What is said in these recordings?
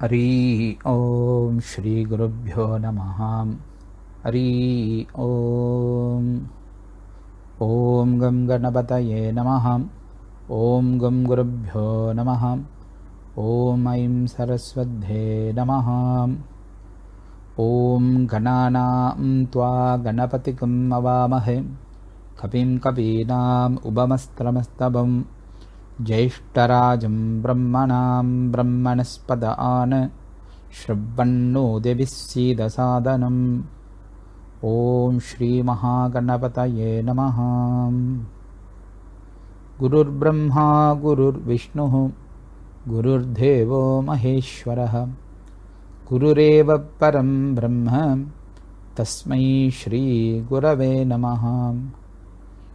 हरि ओम श्री गुरुभ्यो नमः। हरि ओम। ओम गं गणपतये नमः। ओम गं गुरुभ्यो नमः। ओम ऐं सरस्वत्यै नमः। ओम गणानां त्वा गणपतिं अवामहे कविं कवीनाम् उपमस्त्रमस्तवं ज्येष्ठराजं ब्रह्मणां ब्रह्मणस्पद आन श्रवन्नो देवी सीदसादनम्। ओम श्री महागणपतये नमः। गुरुर्ब्रह्मा गुरुर्विष्णुः गुरुर्देवो महेश्वरः गुरुरेव परं ब्रह्म तस्मै श्री गुरवे नमः।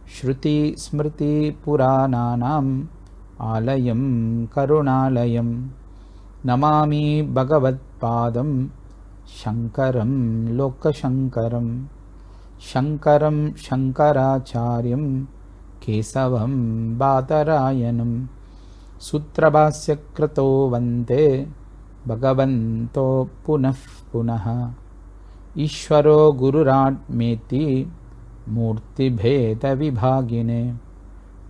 श्रुति स्मृति पुराणानाम् आलयं करुणालयं नमामि भगवत्पादं शङ्करं लोकशङ्करं। शङ्करं शङ्कराचार्यं केशवं बादरायणं सूत्रभाष्यकृतो वन्दे भगवन्तो पुनः पुनः। ईश्वरो गुरुरात्मेति मूर्तिभेदविभागिने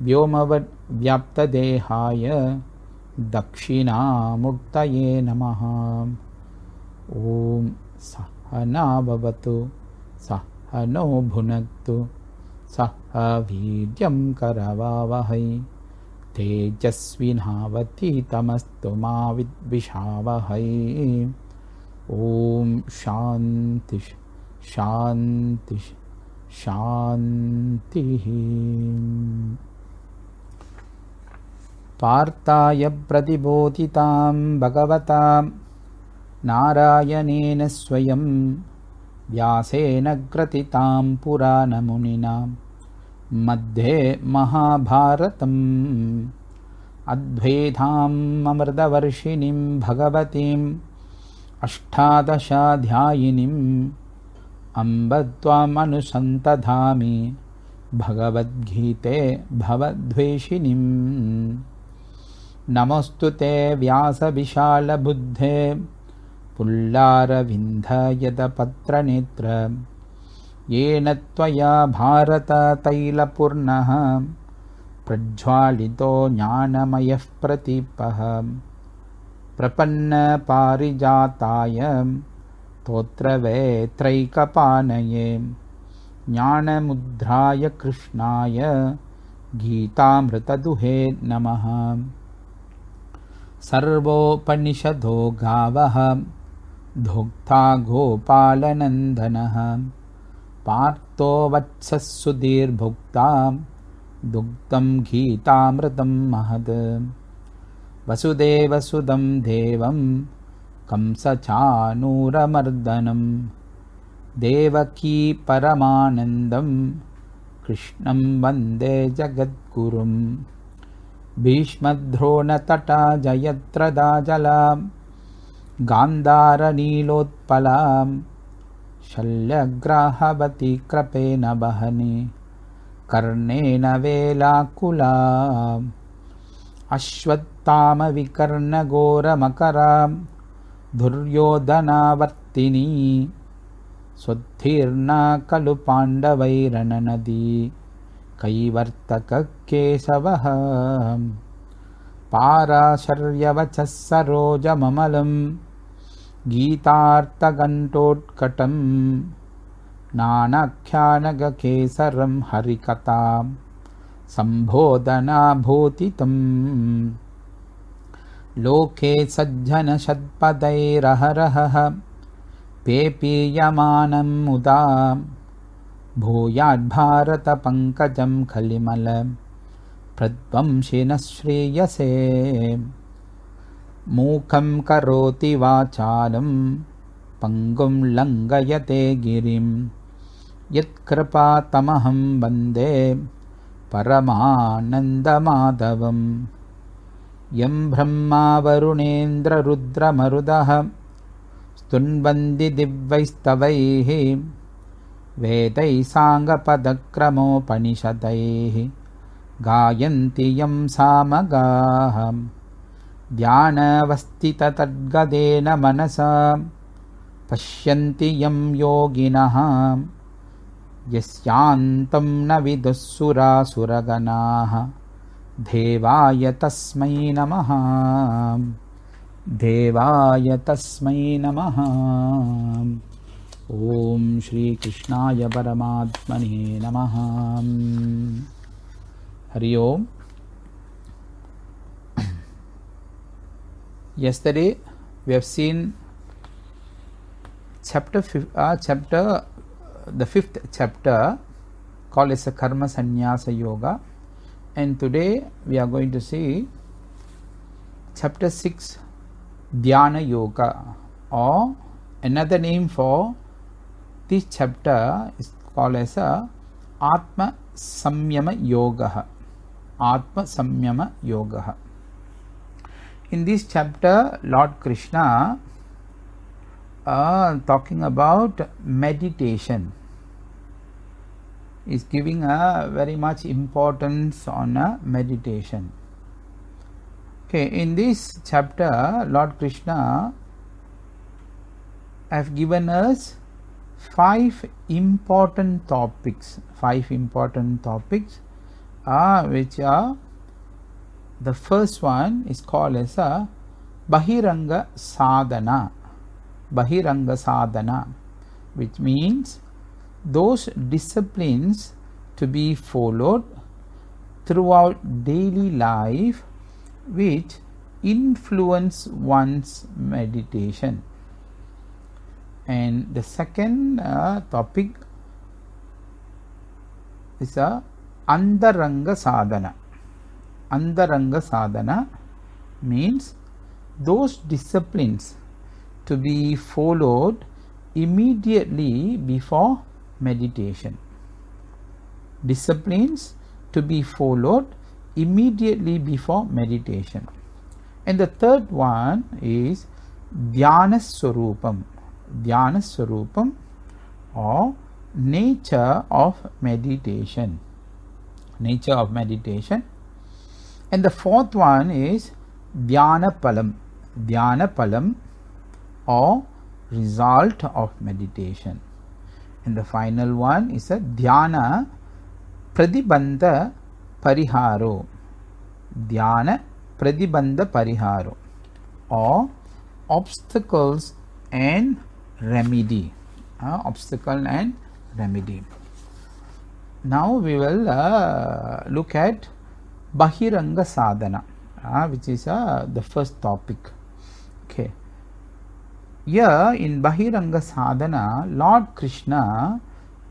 व्योमवद्व्याप्तदेहाय दक्षिणामूर्तये नमः। ॐ सहना भवतु सहनो भुनक्तु सह वीर्यं करवावहै तेजस्विनावतीतमस्तु मा विद्विषावहै। ॐ शान्ति शान्ति शान्तिः। पार्थाय प्रतिबोधितां भगवता नारायणेन स्वयं व्यासेन ग्रथितां पुराणमुनिना मध्ये महाभारतम् अद्वैताम् अमृतवर्षिणीं भगवतीम् अष्टादशाध्यायिनीम् अम्ब त्वामनुसन्तधामि भगवद्गीते भवद्वेषिणीम्। नमोऽस्तु ते व्यासविशालबुद्धे पुल्लारविन्धयदपत्रनेत्र येन त्वया भारततैलपूर्णः प्रज्वालितो ज्ञानमयः प्रदीपः। प्रपन्नपारिजाताय स्तोत्रवेत्रैकपाणये ज्ञानमुद्राय कृष्णाय गीतामृतदुहे नमः। सर्वोपनिषदो गावः धोक्ता गोपालनन्दनः पार्थो वत्सः सुधीर्भुक्ता दुग्धं गीतामृतं महत्। वसुदेवसुदं देवं कंसचाणूरमर्दनं देवकी परमानन्दं कृष्णं वन्दे जगद्गुरुं। भीष्मद्रोणतटा जयत्रदाजला गान्धारनीलोत्पला शल्यग्राहवती कृपेण वहने कर्णेन वेलाकुला। अश्वत्थामविकर्णघोरमकरा दुर्योधनावर्तिनी स्वोत्तीर्णा खलु पाण्डवैरणनदी कैवर्तककेशवः। पाराशर्यवचः सरोजममलं गीतार्थगण्ठोत्कटं नानाख्यानगकेसरं हरिकथां सम्बोधनाभूतितं। लोके सज्जनषट्पदैरहरहः पेपीयमानं मुदा भूयाद्भारतपङ्कजं कलिमल प्रध्वंसिनः श्रेयसे। मूकं करोति वाचालं पङ्गुं लङ्घयते गिरिं यत्कृपातमहं वन्दे परमानन्दमाधवम्। यं ब्रह्मा वरुणेन्द्ररुद्रमरुदः स्तुन्वन्ति दिव्यैस्तवैः वेदैः साङ्गपदक्रमोपनिषदैः गायन्ति यं सामगाः। ध्यानवस्थित तद्गदेन मनसा पश्यन्ति यं योगिनः यस्यान्तं न विदुःसुरासुरगणाः देवाय तस्मै नमः देवाय तस्मै नमः। ओम श्री कृष्णाय परमात्मने नमः। हरि ओम। Yesterday we have seen the fifth chapter called as a Karma Sannyasa Yoga, and today we are going to see chapter 6 Dhyana Yoga, or another name for this chapter is called as a Atma Samyama Yoga. Atma Samyama Yoga. In this chapter, Lord Krishna talking about meditation, is giving a very much importance on meditation. Okay, in this chapter, Lord Krishna have given us five important topics, which are, the first one is called as a Bahiranga Sadhana. Bahiranga Sadhana, which means those disciplines to be followed throughout daily life which influence one's meditation. And the second topic is a Andaranga Sadhana. Andaranga Sadhana means those disciplines to be followed immediately before meditation. Disciplines to be followed immediately before meditation. And the third one is Dhyana Swarupam. Dhyana Swarupam, or nature of meditation. Nature of meditation. And the fourth one is Dhyana Palam. Dhyana Palam, or result of meditation. And the final one is a Dhyana Pradibandha Pariharo. Dhyana Pradibandha Pariharo, or obstacles and remedy. Obstacle and remedy. Now we will look at Bahiranga Sadhana, which is the first topic. Okay. Here in Bahiranga Sadhana, Lord Krishna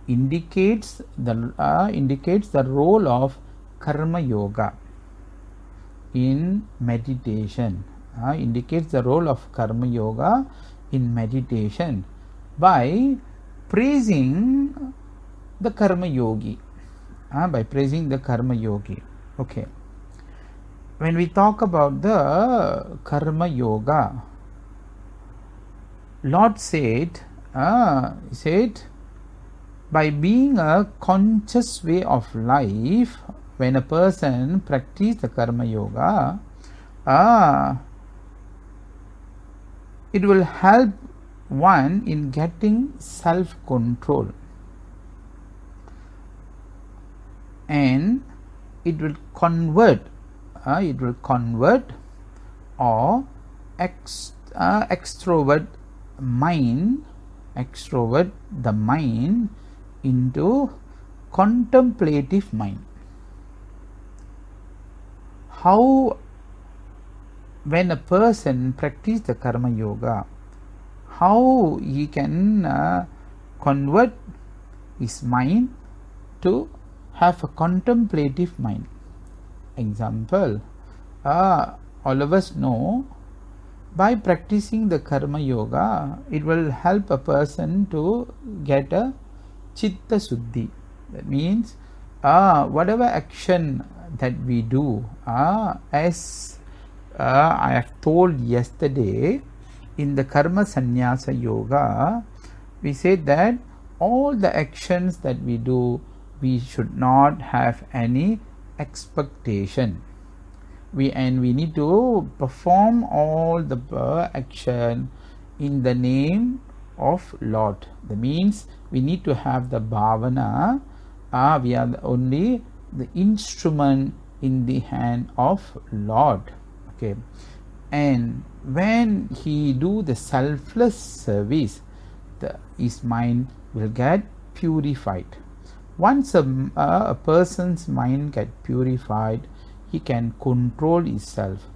indicates the role of Karma Yoga in meditation. Indicates the role of Karma Yoga in meditation by praising the Karma Yogi. By praising the Karma Yogi. Okay. When we talk about the Karma Yoga, Lord said, by being a conscious way of life, when a person practices the Karma Yoga, it will help one in getting self-control, and it will convert or extrovert the mind into contemplative mind. How, when a person practices the Karma Yoga, how he can convert his mind to have a contemplative mind. Example, all of us know, by practicing the Karma Yoga, it will help a person to get a Chitta Suddhi. That means whatever action that we do, as I have told yesterday, in the Karma Sannyasa Yoga, we said that all the actions that we do, we should not have any expectation. we need to perform all the action in the name of Lord. That means we need to have the bhavana. We are only the instrument in the hand of Lord. Okay, and when he do the selfless service, his mind will get purified. Once a person's mind get purified, he can control himself.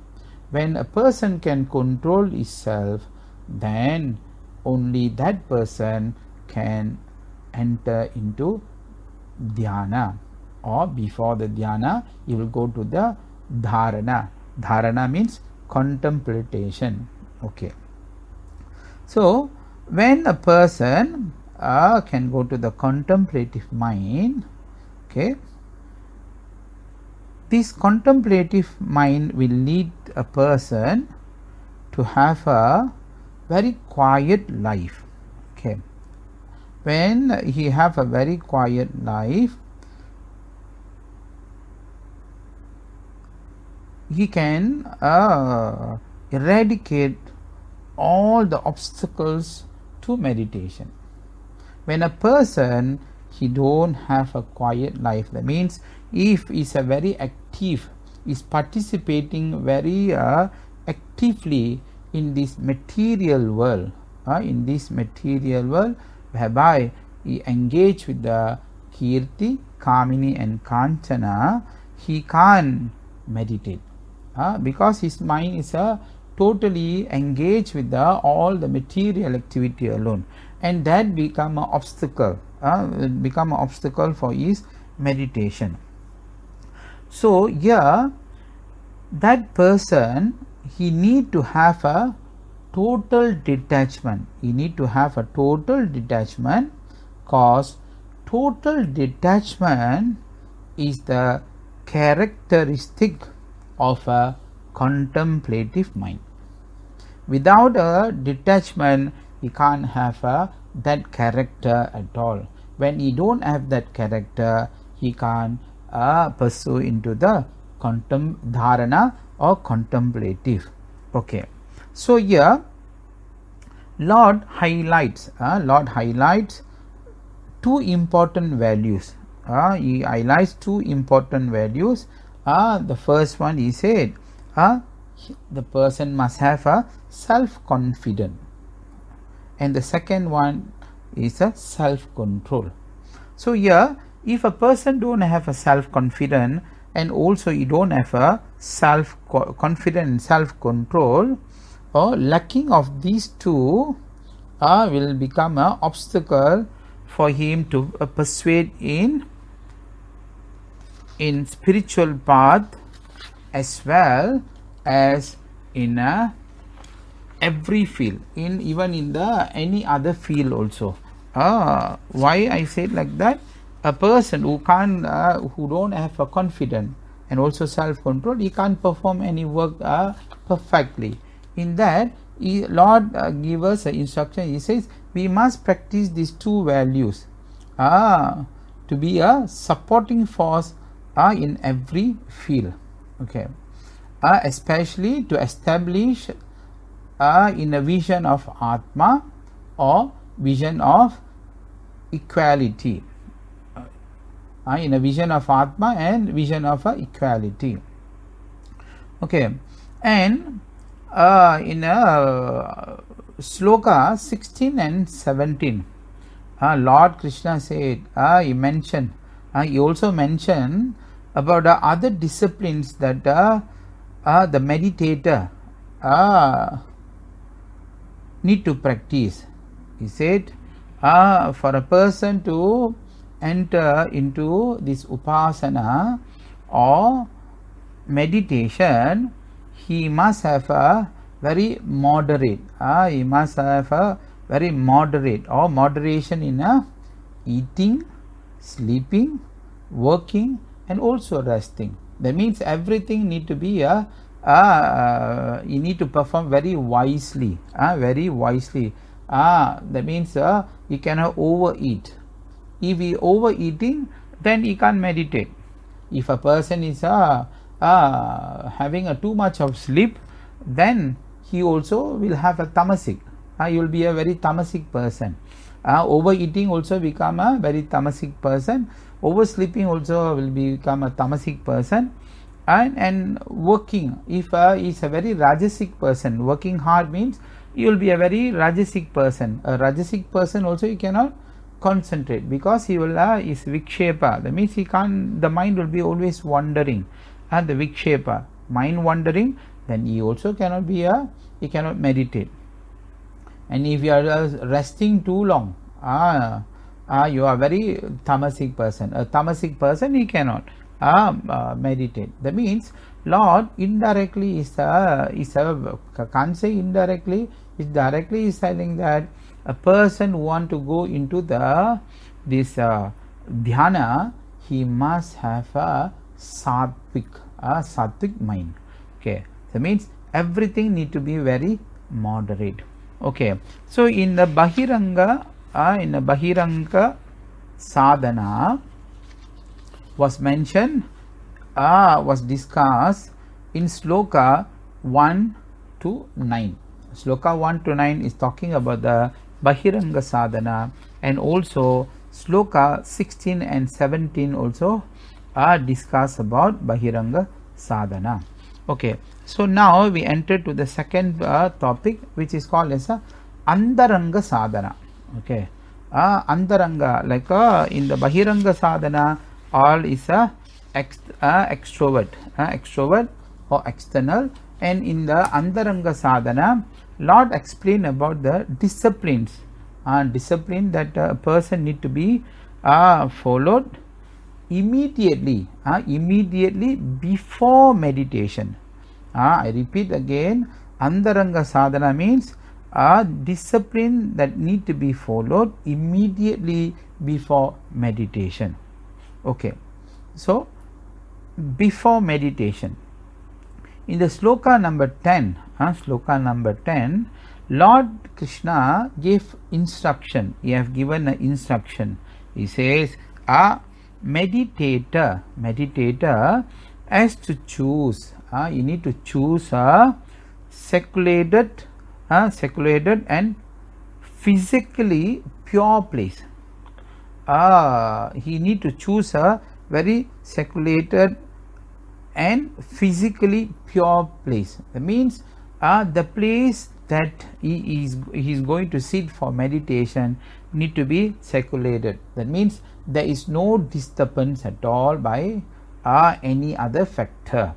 When a person can control himself, then only that person can enter into dhyana, or before the dhyana he will go to the dharana. Dharana means contemplation. Okay, so when a person can go to the contemplative mind, okay, this contemplative mind will lead a person to have a very quiet life. Okay, when he have a very quiet life, he can eradicate all the obstacles to meditation. When a person he don't have a quiet life, that means if is a very active, is participating very actively in this material world, whereby he engage with the Kirti, Kamini and Kanchana, he can't meditate because his mind is totally engaged with all the material activity alone, and that become an obstacle, for his meditation. So here that person, he need to have a total detachment. Cause total detachment is the characteristic of a contemplative mind. Without a detachment, he can't have that character at all. When he don't have that character, he can't pursue into the dharana or contemplative. Okay, so here Lord highlights two important values. He highlights two important values. The first one, he said, the person must have a self-confidence, and the second one is a self-control. So here, if a person don't have a self-confidence and also you don't have a self-confidence and self-control, or lacking of these two will become an obstacle for him to persuade in spiritual path as well as in every field, even in the any other field also. Why I said like that? A person who can't, who don't have a confidence and also self-control, he can't perform any work perfectly. In that, Lord gives us an instruction. He says we must practice these two values to be a supporting force in every field. Okay, especially to establish in a vision of Atma or vision of equality. In a vision of Atma and vision of equality. Okay, and in sloka 16 and 17, Lord Krishna said, he also mentioned about other disciplines that the meditator need to practice. He said, for a person to enter into this upasana or meditation, he must have a very moderate. He must have a very moderate or moderation in eating, sleeping, working, and also resting. That means everything need to be you need to perform very wisely. That means you cannot overeat. If he overeating, then he can't meditate. If a person is having a too much of sleep, then he also will have a tamasic. You will be a very tamasic person. Overeating also become a very tamasic person. Oversleeping also will become a tamasic person. And working, if is a very rajasic person, working hard means you will be a very rajasic person. A rajasic person also you cannot concentrate, because he will is vikshepa. That means he can't, the mind will be always wandering. And the vikshepa, mind wandering, then he also cannot be he cannot meditate. And if you are resting too long, you are very tamasic person. A tamasic person, he cannot meditate. That means Lord indirectly can't say indirectly, is directly is telling that a person who want to go into this dhyana, he must have a sattvic mind. Okay, that means everything need to be very moderate. Okay, so in the Bahiranga sadhana was mentioned, was discussed in sloka 1 to 9. Sloka 1 to 9 is talking about the Bahiranga sadhana, and also sloka 16 and 17 also discuss about Bahiranga sadhana. Okay, so now we enter to the second topic, which is called as a Andaranga sadhana. Okay, Andaranga, like in the Bahiranga sadhana, all is a extrovert or external, and in the Andaranga sadhana, Lord explain about the disciplines, discipline that a person need to be followed immediately before meditation. I repeat again, Andaranga sadhana means a discipline that need to be followed immediately before meditation. Okay, so before meditation, in the sloka number 10, Lord Krishna gave instruction. He have given an instruction. He says, a meditator has to choose. You need to choose a secluded and physically pure place. He need to choose a very secluded and physically pure place. That means the place that he is going to sit for meditation need to be secluded. That means there is no disturbance at all by any other factor,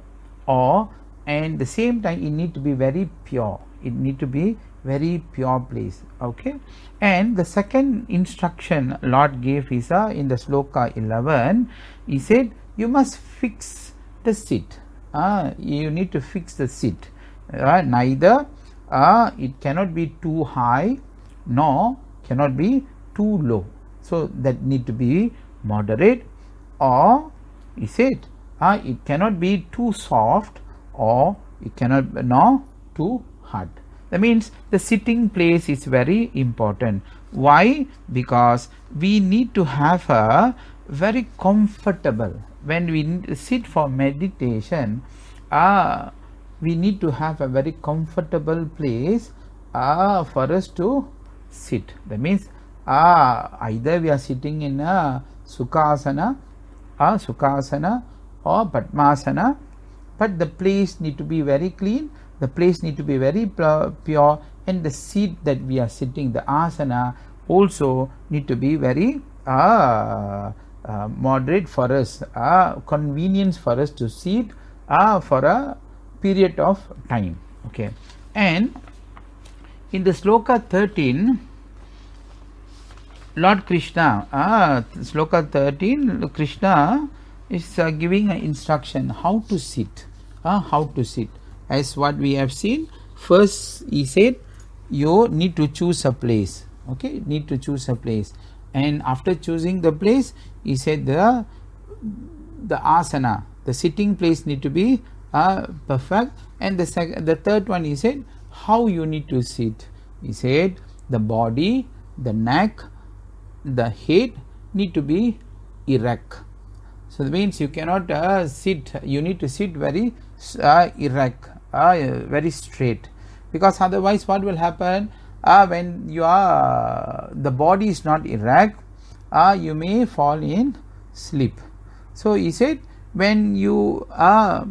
and the same time it need to be very pure. It need to be very pure place. Okay, and the second instruction Lord gave is in the sloka 11. He said, you must fix the seat. You need to fix the seat. Neither it cannot be too high nor cannot be too low. So that need to be moderate, or he said it cannot be too soft, or it cannot nor too hard. That means the sitting place is very important. Why? Because we need to have a very comfortable, when we sit for meditation, we need to have a very comfortable place for us to sit. That means either we are sitting in a sukhasana or padmasana, but the place need to be very clean, the place need to be very pure, and the seat that we are sitting, the asana, also need to be very moderate for us, convenience for us to sit for a period of time. Okay, and in the sloka 13, Lord Krishna, sloka 13, Krishna is giving an instruction how to sit. As what we have seen, first he said you need to choose a place. Okay, need to choose a place, and after choosing the place, he said the asana, the sitting place need to be perfect, and the third one he said how you need to sit. He said the body, the neck, the head need to be erect. So that means you cannot sit, you need to sit very erect, very straight, because otherwise what will happen, when you are the body is not erect, you may fall in sleep. So he said, when you have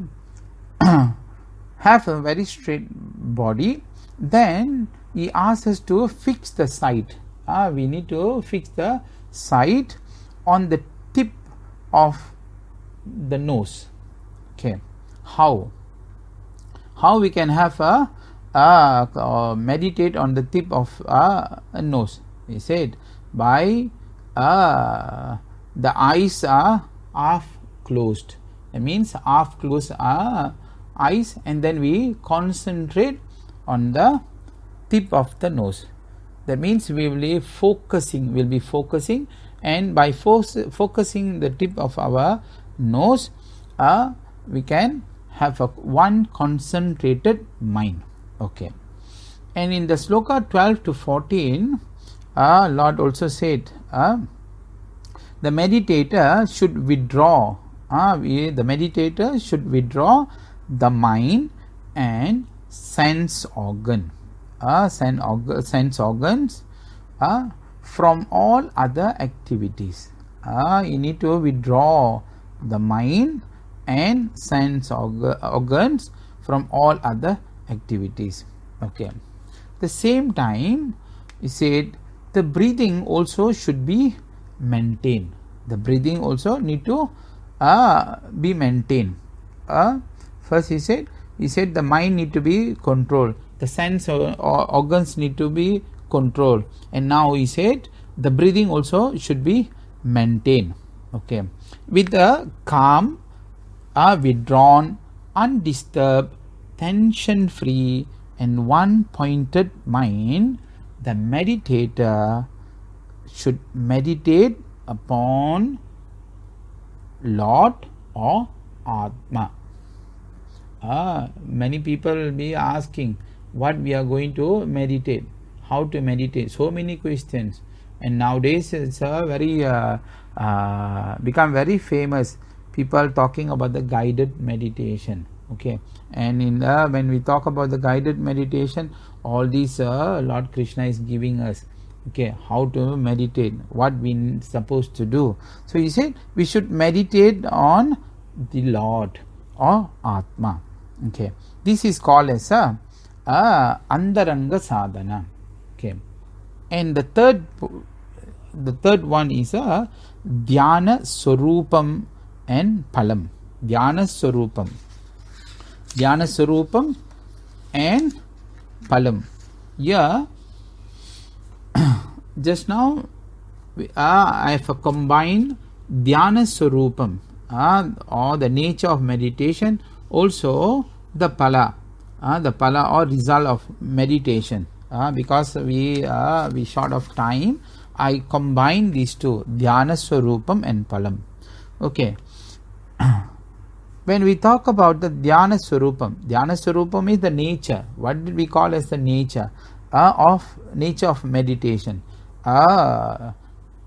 a very straight body, then he asks us to fix the sight. We need to fix the sight on the tip of the nose. Okay, how we can have meditate on the tip of a nose? He said, by the eyes are half closed. That means half closed eyes, and then we concentrate on the tip of the nose. That means we will be focusing, and by focusing the tip of our nose, we can have one concentrated mind. Okay, and in the sloka 12 to 14, Lord also said, the meditator should withdraw. The meditator should withdraw the mind and sense organs from all other activities. You need to withdraw the mind and sense organs from all other activities. Okay. The same time, he said the breathing also should be maintained. The breathing also need to be maintained. First he said the mind need to be controlled, the sense organs need to be controlled, and now he said the breathing also should be maintained. Okay, with a calm, withdrawn, undisturbed, tension free and one pointed mind, the meditator should meditate upon Lord or Atma. Many people will be asking what we are going to meditate, how to meditate, so many questions, and nowadays it's very become very famous, people talking about the guided meditation. Okay, and in when we talk about the guided meditation, all these Lord Krishna is giving us, okay, how to meditate, what we supposed to do. So he said we should meditate on the Lord or Atma. Okay, this is called as andaranga sadhana. Okay, and the third one is dhyana swarupam and palam. Dhyana swarupam and palam. Yeah, just now I have combined dhyana swarupam, or the nature of meditation, also the pala or result of meditation. Because we short of time, I combine these two, dhyana swarupam and palam. Okay. When we talk about the dhyana swarupam is the nature. What did we call as the nature of meditation?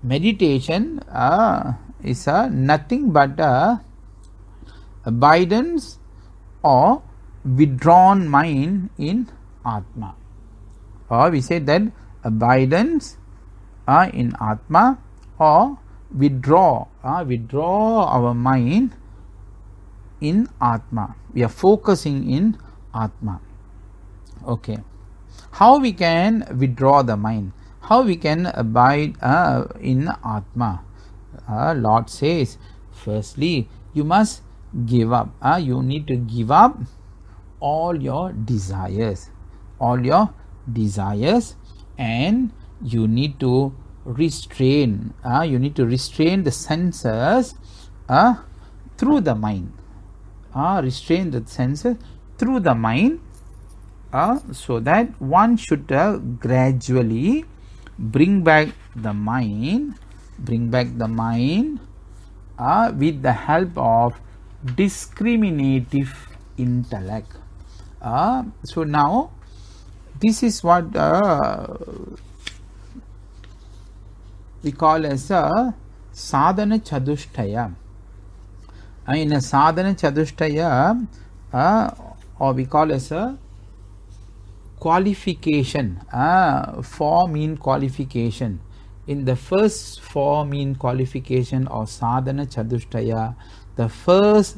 Meditation is nothing but abidance or withdrawn mind in Atma. Or we say that abidance in Atma, or withdraw our mind in Atma. We are focusing in Atma. Okay, how we can withdraw the mind? How we can abide in Atma? Lord says, firstly, you must give up. You need to give up all your desires, and you need to restrain. The senses through the mind. Restrain the senses through the mind, so that one should gradually bring back the mind with the help of discriminative intellect. So now this is what we call as a sadhana chadushtaya. In a sadhana chatushtaya, or we call as a qualification, four mean qualification. In the first four mean qualification or sadhana chatushtaya, the first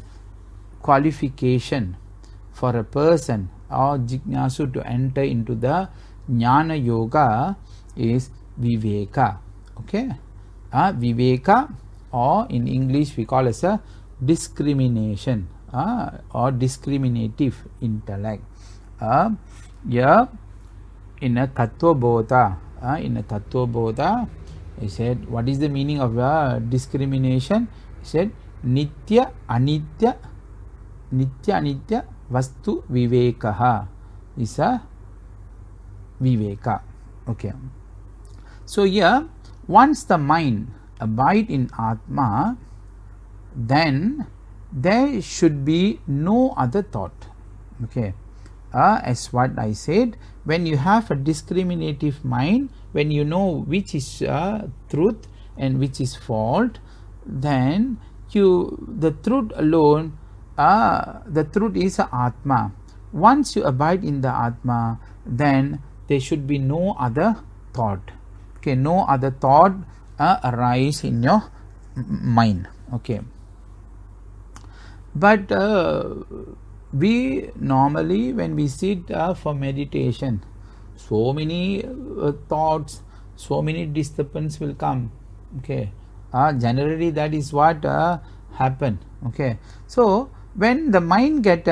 qualification for a person or jignasu to enter into the jnana yoga is viveka. Okay, viveka, or in English we call as a discrimination, or discriminative intellect. Yeah, in a tattva bodha, he said, what is the meaning of discrimination? He said, nitya anitya vastu vivekaha is a viveka. Okay, so here, once the mind abide in Atma, then there should be no other thought. Okay, as what I said, when you have a discriminative mind, when you know which is truth and which is fault, then the truth alone, the truth is Atma. Once you abide in the Atma, then there should be no other thought. Okay, no other thought arise in your mind. Okay, but we normally, when we sit for meditation, so many thoughts, so many disturbance will come. Okay, generally that is what happen. Okay, so when the mind get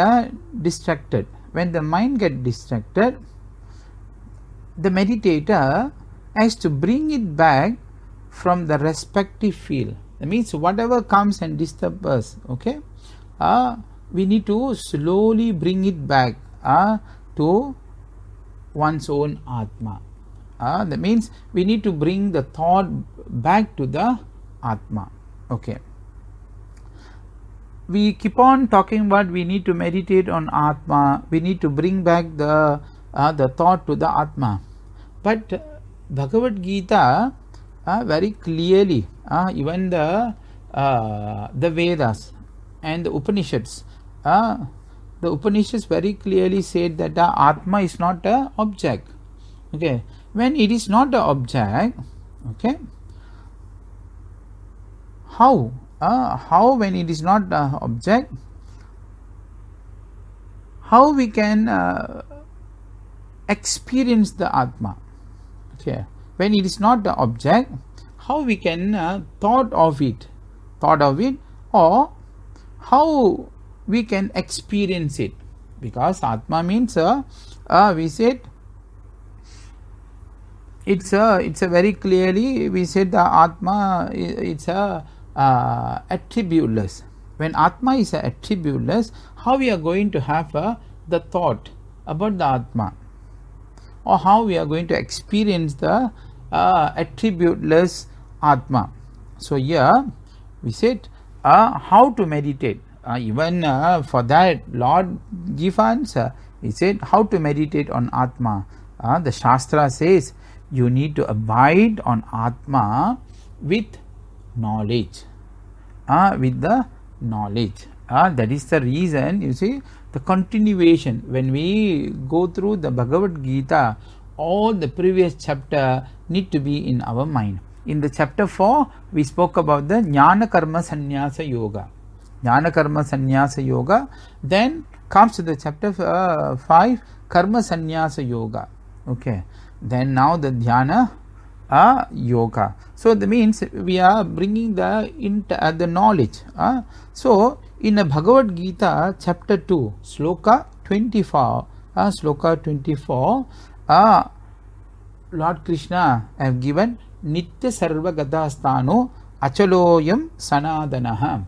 distracted, the meditator has to bring it back from the respective field. That means whatever comes and disturbs us, okay, we need to slowly bring it back to one's own Atma. That means we need to bring the thought back to the Atma. Okay, we keep on talking about we need to meditate on Atma, we need to bring back the thought to the Atma, but Bhagavad Gita very clearly, even the Vedas and the Upanishads, very clearly said that Atma is not an object. Okay, when it is not an object, okay, how when it is not an object, how we can experience the Atma? Okay, when it is not the object, how we can thought of it, or how we can experience it? Because Atma means we said it's a very clearly we said the Atma it's a attributeless. When Atma is a attributeless, how we are going to have the thought about the Atma, or how we are going to experience the attributeless Atma? So here we said how to meditate. Even for that Lord gave answer. He said how to meditate on Atma. The Shastra says you need to abide on Atma with knowledge. With the knowledge. That is the reason, you see, the continuation. When we go through the Bhagavad Gita, all the previous chapter need to be in our mind. In the chapter 4, we spoke about the Jnana Karma Sannyasa Yoga. Jnana Karma Sannyasa Yoga. Then comes to the chapter 5, Karma Sannyasa Yoga. Okay. Then now the Dhyana Yoga. So that means we are bringing the knowledge. So in the Bhagavad Gita, chapter 2, Sloka 24, Lord Krishna have given Nitya Sarvagata Sthano Achaloyam Sanadanaha.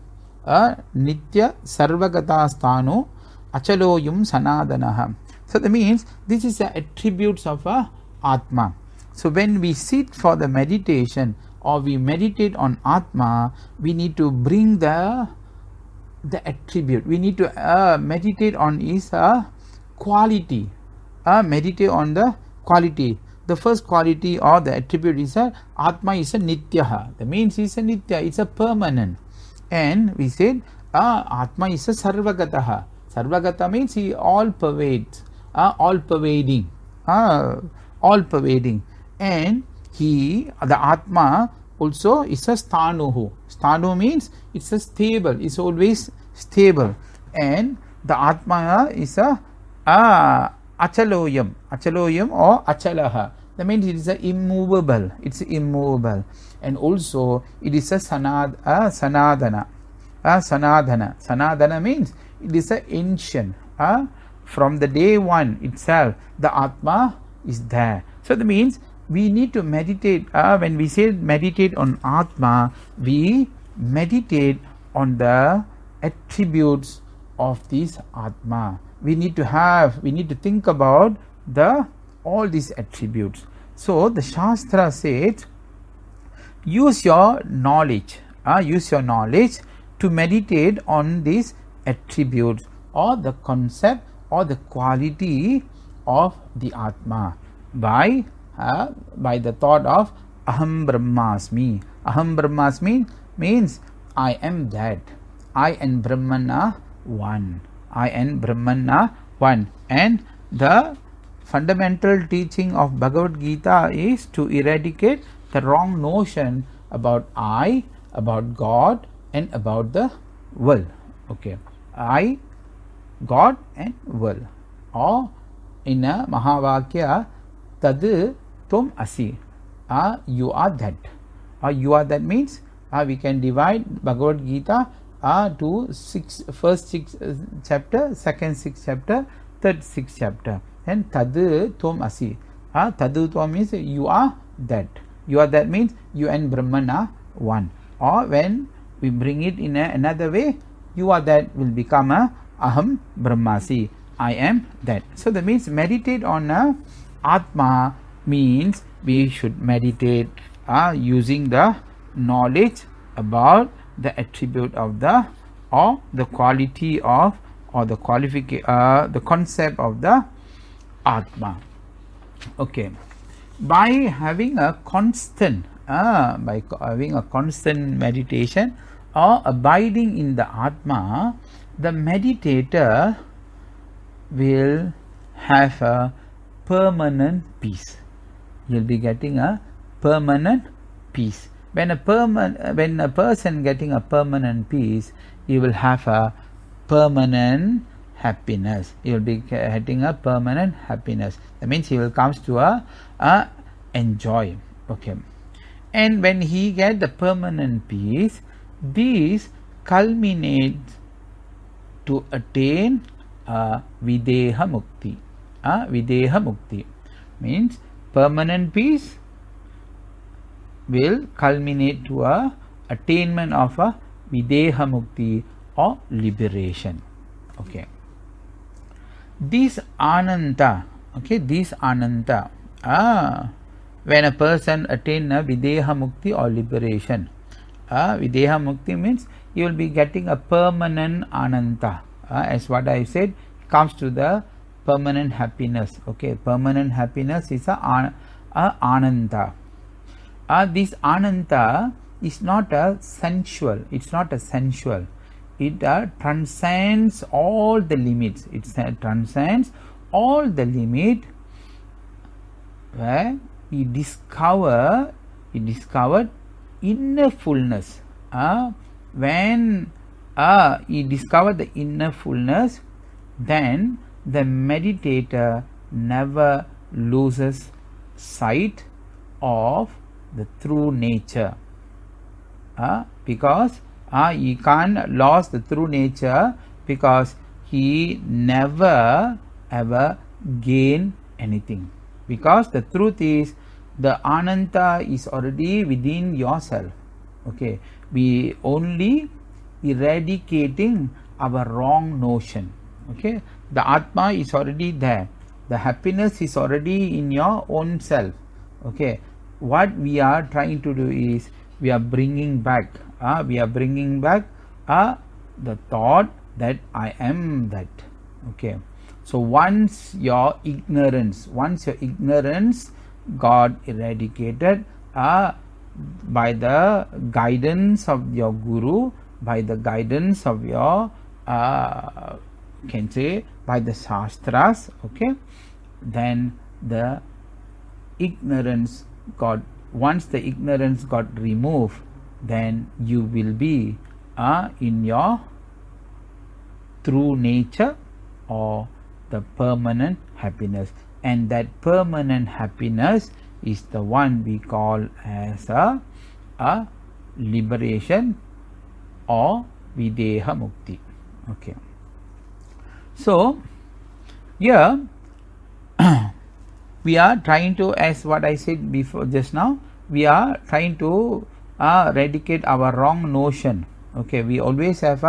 Nitya Sarvagata Sthano Achaloyam Sanadanaha. So that means this is the attributes of Atma. So when we sit for the meditation or we meditate on Atma, we need to bring the attribute. We need to meditate on his quality. Meditate on the quality. The first quality or the attribute is Atma is a Nityaha. That means it's a Nitya, it's a permanent. And we said Atma is a sarvagataha. Sarvagata means he all pervades, all pervading, all pervading. And he, the Atma, also is a sthanuhu. Sthanu means it's a stable, it's always stable. And the Atma is a achaloyam, achaloyam or achalaha. That means it is a immovable, it's immovable. And also it is a sanadana. Sanadana. Sanadana means it is an ancient. From the day one itself, the Atma is there. So that means we need to meditate. When we say meditate on Atma, we meditate on the attributes of this Atma. We need to think about all these attributes. So the Shastra says, use your knowledge to meditate on these attributes or the concept or the quality of the Atma by the thought of Aham Brahmasmi. Aham Brahmasmi means I am that. I and Brahman are one. I and Brahman are one. And the fundamental teaching of Bhagavad Gita is to eradicate the wrong notion about I, about God, and about the world. Okay, I, God, and world. Or in a Mahavakya, Tad Tum Asi. You are that. You are that means we can divide Bhagavad Gita to first 6 chapter, second 6 chapter, third 6 chapter. And Tad Tum Asi. Tad Tum means you are that. You are that means you and Brahman are one. Or when we bring it in another way, you are that will become a Aham Brahmasi. I am that. So that means meditate on Atma means we should meditate using the knowledge about the attribute of the quality of the concept of the Atma. Okay, by having a constant meditation or abiding in the Atma, the meditator will have a permanent peace. You'll be getting a permanent peace. When a person getting a permanent peace, he will have a permanent happiness. He will be getting a permanent happiness. That means he will comes to a enjoy. Okay. And when he get the permanent peace, this culminates to attain Videha Mukti. Videha Mukti means permanent peace will culminate to a attainment of a Videha Mukti or liberation. Okay. This Ananta, when a person attain a Videha Mukti or liberation, Videha Mukti means you will be getting a permanent Ananta. As what I said, comes to the permanent happiness. Okay, permanent happiness is a Ananta. This Ananta is not a sensual. It's not a sensual. It transcends all the limits. It transcends all the limit where he discovered inner fullness. When he discovered the inner fullness, then the meditator never loses sight of the true nature, because he can't lose the true nature because he never ever gain anything, because the truth is the Ananta is already within yourself. Okay, we only eradicating our wrong notion. Okay, the Atma is already there, the happiness is already in your own self. Okay, what we are trying to do is we are bringing back the thought that I am that. Okay, so once your ignorance got eradicated by the guidance of your guru, by the guidance of your can say by the shastras, okay, then the ignorance got, once the ignorance got removed, then you will be in your true nature or the permanent happiness, and that permanent happiness is the one we call as a liberation or videha mukti. Okay, so here we are trying to, as what I said before just now, we are trying to eradicate our wrong notion. Okay, we always have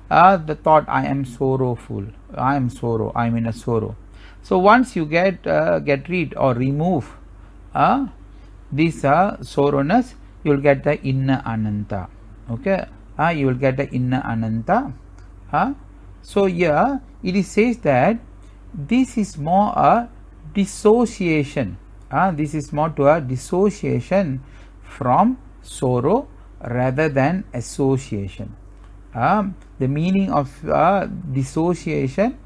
the thought, I am sorrowful, I am sorrow, I am in a sorrow. So once you get rid or remove this sorrowness, you will get the inner ananta. Okay, you will get the inner ananta. So here it is says that this is more a dissociation. This is more to a dissociation from sorrow rather than association. The meaning of dissociation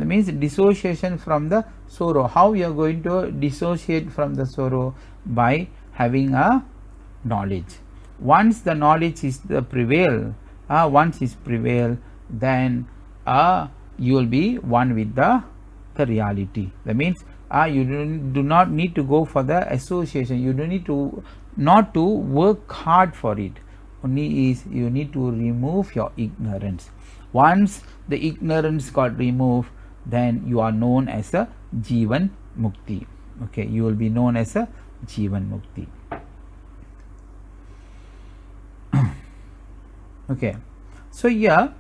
means dissociation from the sorrow. How you are going to dissociate from the sorrow? By having a knowledge. Once the knowledge is the prevail, then you will be one with the reality. That means you do not need to go for the association. You don't need to not to work hard for it. Only is you need to remove your ignorance. Once the ignorance got removed, then you are known as a Jivan Mukti. Okay, you will be known as a Jivan Mukti. Okay, so here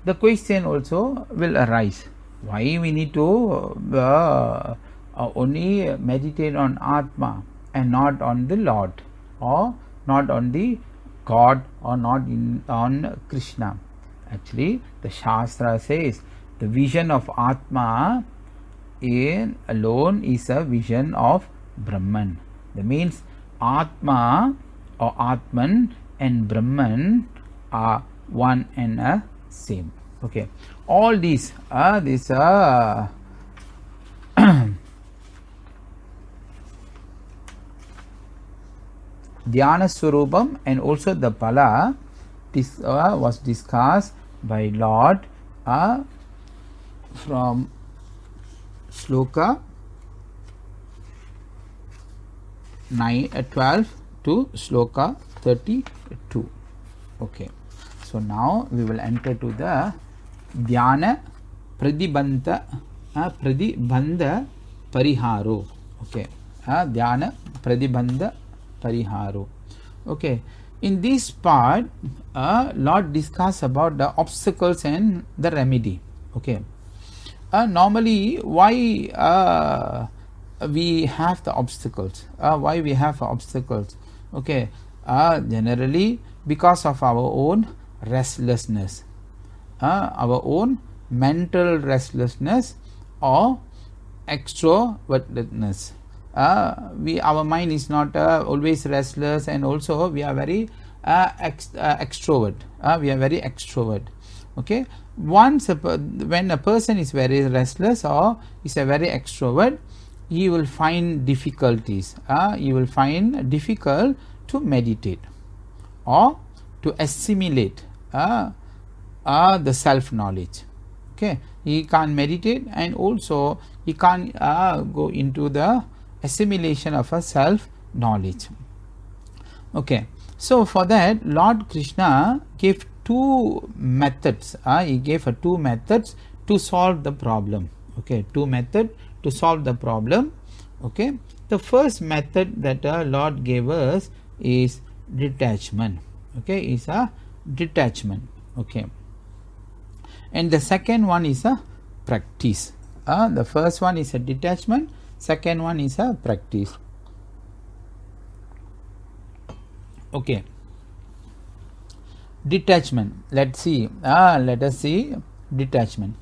the question also will arise. Why we need to only meditate on Atma and not on the Lord, or not on the God, or not on Krishna? Actually, the Shastra says the vision of Atma alone is a vision of Brahman. That means Atma or Atman and Brahman are one and a same. Okay, all these Dhyana Swarupam and also the Pala, this was discussed by Lord from Sloka 12 to Sloka 32. Okay, so now we will enter to the Dhyana Pradibandha Pariharo. Okay, Dhyana Pradibandha Pariharo. Okay, in this part Lord discuss about the obstacles and the remedy. Okay, normally why we have the obstacles? Why we have obstacles? Okay, generally because of our own restlessness, our own mental restlessness or extrovertedness. Our mind is not always restless, and also we are very extrovert. We are very extrovert. Okay, once when a person is very restless or is a very extrovert, he will find difficulties. He will find difficult to meditate or to assimilate the self knowledge. Okay, he can't meditate, and also he can't go into the assimilation of a self knowledge. Okay, so for that Lord Krishna gave two methods. He gave two methods to solve the problem. Okay, two methods to solve the problem. Okay, the first method that Lord gave us is detachment. Okay, is a detachment. Okay, and the second one is a practice. The first one is a detachment, second one is a practice. Okay, detachment. Let us see detachment.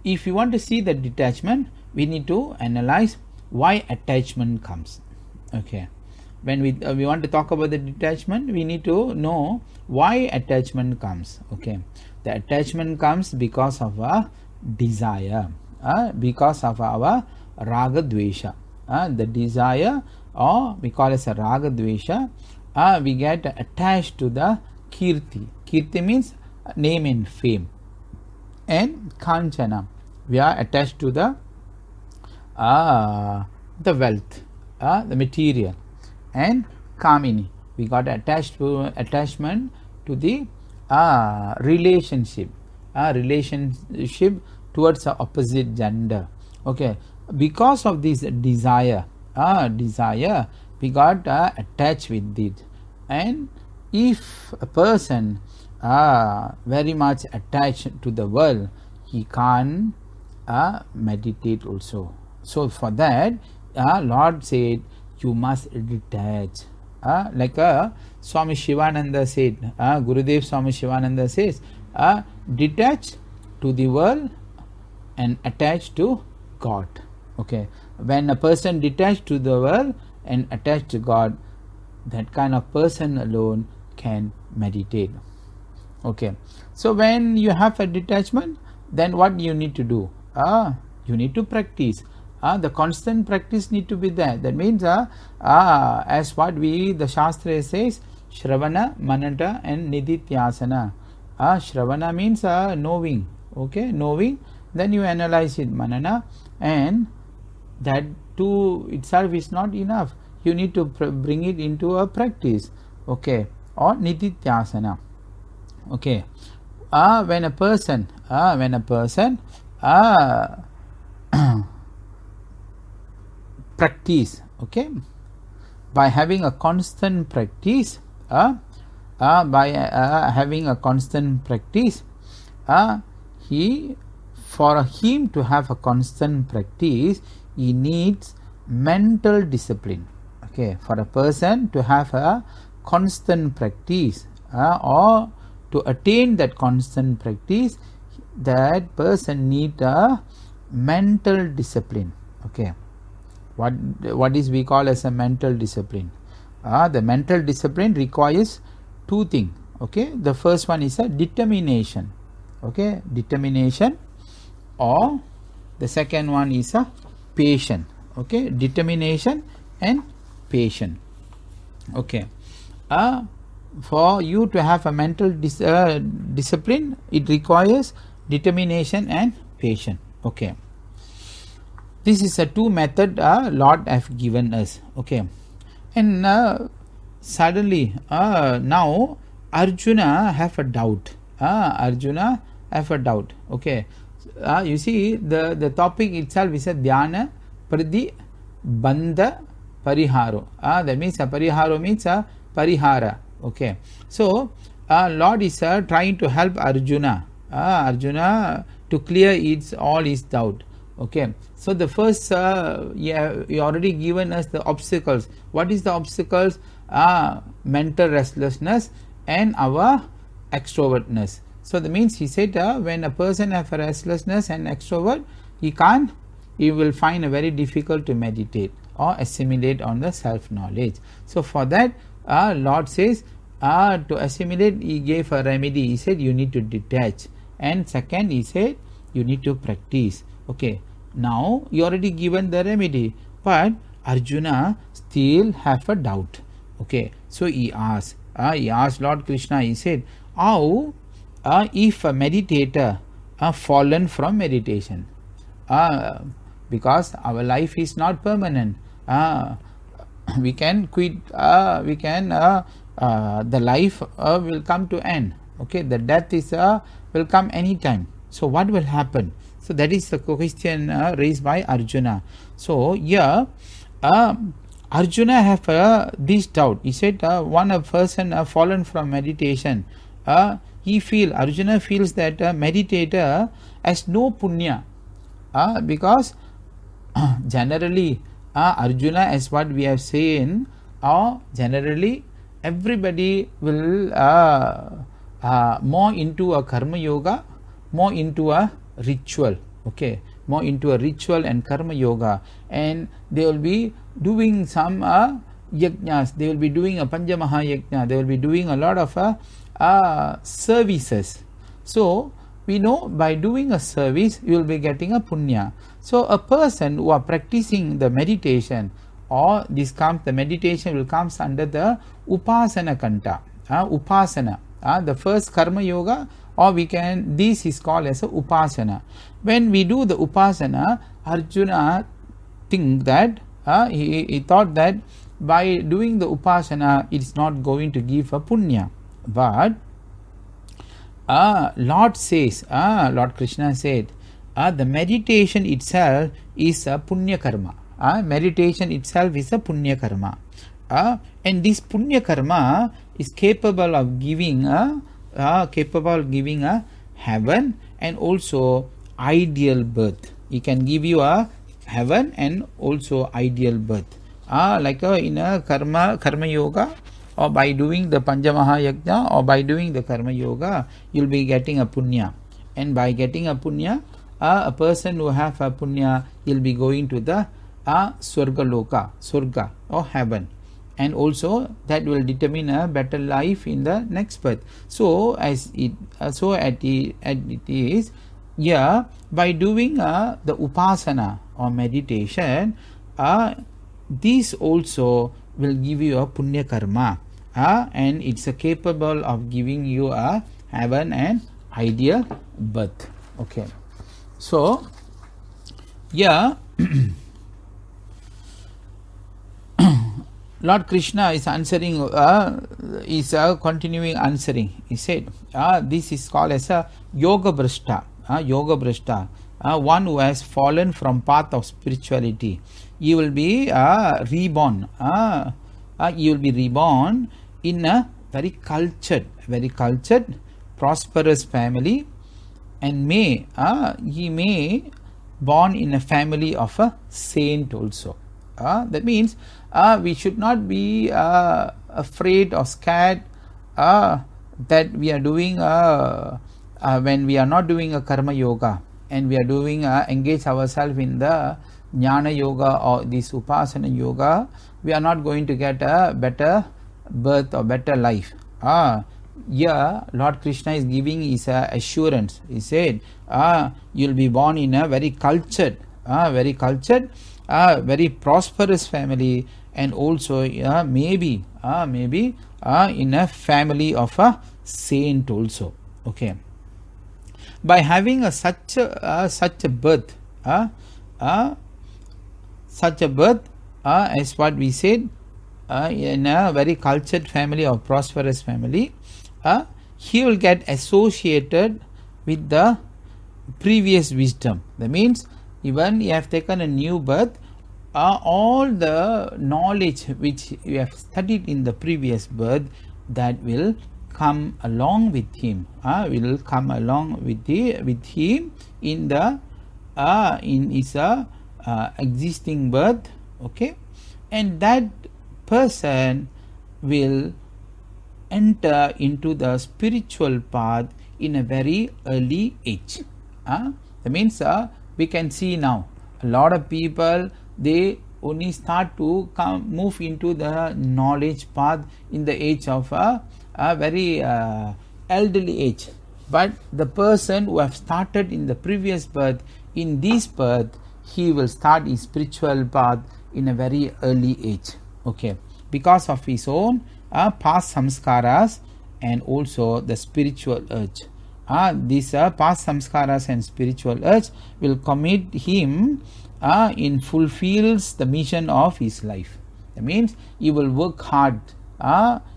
If you want to see the detachment, we need to analyze why attachment comes. Okay, when we want to talk about the detachment, we need to know why attachment comes. Okay, the attachment comes because of a desire, because of our raga dvesha. The desire, or we call as a raga dvesha, we get attached to the kirti. Kirti means name and fame, and kanchana, we are attached to the wealth, the material, and kamini, we got attachment to the relationship towards the opposite gender. Okay, because of this desire, we got attached with it. And if a person very much attached to the world, he can't meditate also. So for that, Lord said, you must detach. Like Swami Shivananda said, Gurudev Swami Shivananda says, detach to the world and attach to God. Okay, when a person detached to the world and attached to God, that kind of person alone can meditate. Okay, so when you have a detachment, then what you need to do? You need to practice. The constant practice need to be there. That means as what the Shastra says, Shravana, Manata and Nidhityasana. Shravana means knowing. Okay, knowing. Then you analyze it, Manana, and that too itself is not enough. You need to bring it into a practice. Okay, or Nidhityasana. Okay, when a person practice, okay, by having a constant practice, for him to have a constant practice, he needs mental discipline. Okay, for a person to have a constant practice, or to attain that constant practice, that person need a mental discipline. Okay, what is we call as a mental discipline? The mental discipline requires two things. Okay, the first one is a determination. Okay, determination, or the second one is a patience. Okay, determination and patience. Okay, for you to have a mental discipline, it requires determination and patience. Okay, this is a two method Lord have given us. Okay, and suddenly now Arjuna have a doubt. Okay, you see the topic itself is a dhyana pradi bandha pariharo. That means pariharo means parihara. Okay, so Lord is trying to help Arjuna to clear all his doubt. Okay, so the first you already given us the obstacles. What is the obstacles? Mental restlessness and our extrovertness. So that means he said when a person has a restlessness and extrovert, he will find it very difficult to meditate or assimilate on the self knowledge. So for that, Lord says to assimilate, he gave a remedy. He said you need to detach, and second he said you need to practice. Okay, now you already given the remedy, but Arjuna still have a doubt. Okay, so he asked Lord Krishna. He said, how if a meditator fallen from meditation, because our life is not permanent, we can quit, the life will come to end. Okay, the death is will come anytime. So what will happen? So that is the question raised by Arjuna. So here Arjuna have this doubt. He said one person fallen from meditation, Arjuna feels that a meditator has no punya, because generally Arjuna, as what we have seen, generally everybody will more into a karma yoga, more into a ritual. Okay, more into a ritual and karma yoga, and they will be doing some yajnas, they will be doing a Panja Maha Yajna, they will be doing a lot of services. So we know by doing a service you will be getting a punya. So a person who are practicing the meditation, or the meditation will comes under the upasana kanta, upasana, the first karma yoga, or this is called as a upasana. When we do the upasana, Arjuna think that he thought that by doing the upasana it is not going to give a punya, but Lord Krishna said, the meditation itself is a punya karma. Meditation itself is a punya karma. And this punya karma is capable of giving a heaven and also ideal birth. It can give you a heaven and also ideal birth. Like in a karma yoga, or by doing the Panchamaha Yajna, or by doing the karma yoga, you'll be getting a punya. And by getting a punya, a person who have a punya, he'll be going to the Surga or heaven, and also that will determine a better life in the next birth. So as it is, by doing the upasana or meditation, this also will give you a punya karma, and it's capable of giving you a heaven and ideal birth. Okay, so Lord Krishna is answering, continuing answering. He said, this is called as a yoga brishta. One who has fallen from path of spirituality. You will be reborn. You will be reborn in a very cultured, prosperous family, and he may born in a family of a saint also. That means we should not be afraid or scared that we are doing when we are not doing a karma yoga, and we are doing engage ourselves in the jnana yoga or this upasana yoga, we are not going to get a better birth or better life. Lord Krishna is giving his assurance. He said, you'll be born in a very cultured, very prosperous family, and also maybe in a family of a saint also. Okay, by having such a birth, as what we said, in a very cultured family or prosperous family, he will get associated with the previous wisdom. That means even you have taken a new birth, all the knowledge which you have studied in the previous birth, that will come along with him. Will come along with him in the in his existing birth. Okay, and that person will enter into the spiritual path in a very early age. That means we can see now a lot of people, they only start to move into the knowledge path in the age of a very elderly age. But the person who have started in the previous birth, in this birth, he will start his spiritual path in a very early age. Okay, because of his own past samskaras and also the spiritual urge. These past samskaras and spiritual urge will commit him in fulfills the mission of his life. That means you will work hard.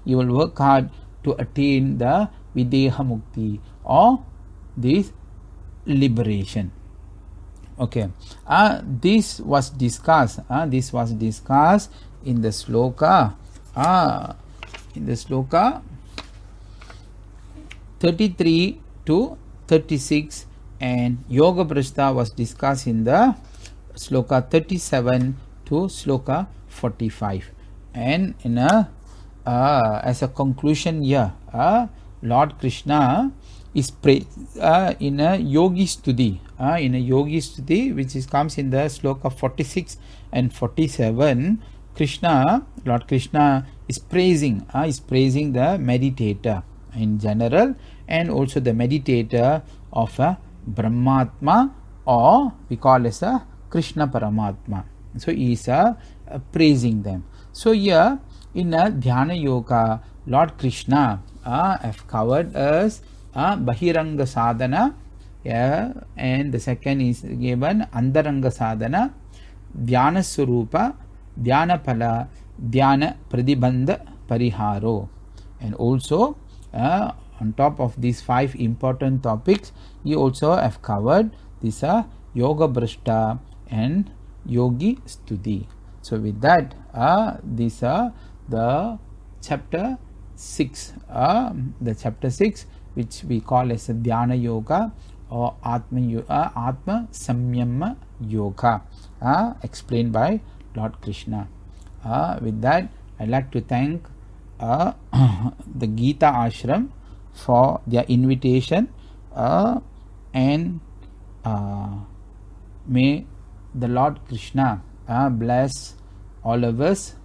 You will work hard to attain the videha mukti or this liberation. Okay, this was discussed. This was discussed in the sloka. In the sloka 33 to 36, and yoga brishta was discussed in the sloka 37 to sloka 45. And in as a conclusion here, Lord Krishna is in a yogi stuti, which comes in the sloka 46 and 47, Krishna, Lord Krishna is praising the meditator in general, and also the meditator of a Brahmatma, or we call as a Krishna Paramatma. So he is praising them. So here in a Dhyana Yoga, Lord Krishna have covered as Bahiranga Sadhana, and the second is given Andaranga Sadhana, Dhyana Surupa, Dhyana Pala, Dhyana Pradibandha Pariharo. And also on top of these 5 important topics, he also have covered this Yoga Brishta and Yogi Stuti. So with that, these are the chapter 6, which we call as a Dhyana Yoga or Atma Samyama Yoga, explained by Lord Krishna. With that, I'd like to thank the Geeta Ashram for their invitation, and may the Lord Krishna bless all of us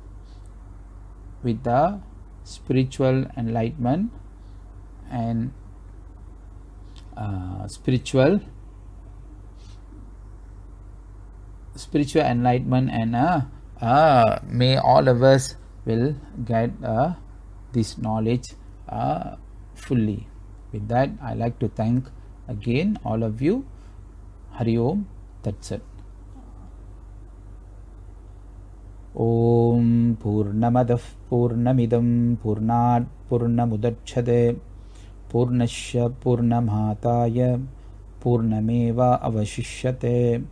with the spiritual enlightenment and spiritual enlightenment, and may all of us will get this knowledge fully. With that, I like to thank again all of you. Hari Om Tat Sat. Om Purnamadah Purnamidam Purnat Purnamudachyate Purnasya Purnamataya Purnameva Avashishyate.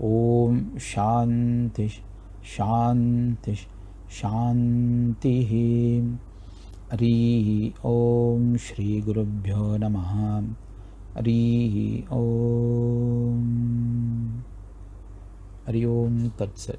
Om Shanti Shanti Shanti. Hari Om Shri Gurubhyo Namaha. Hari Om. Hari Om Tat Sat.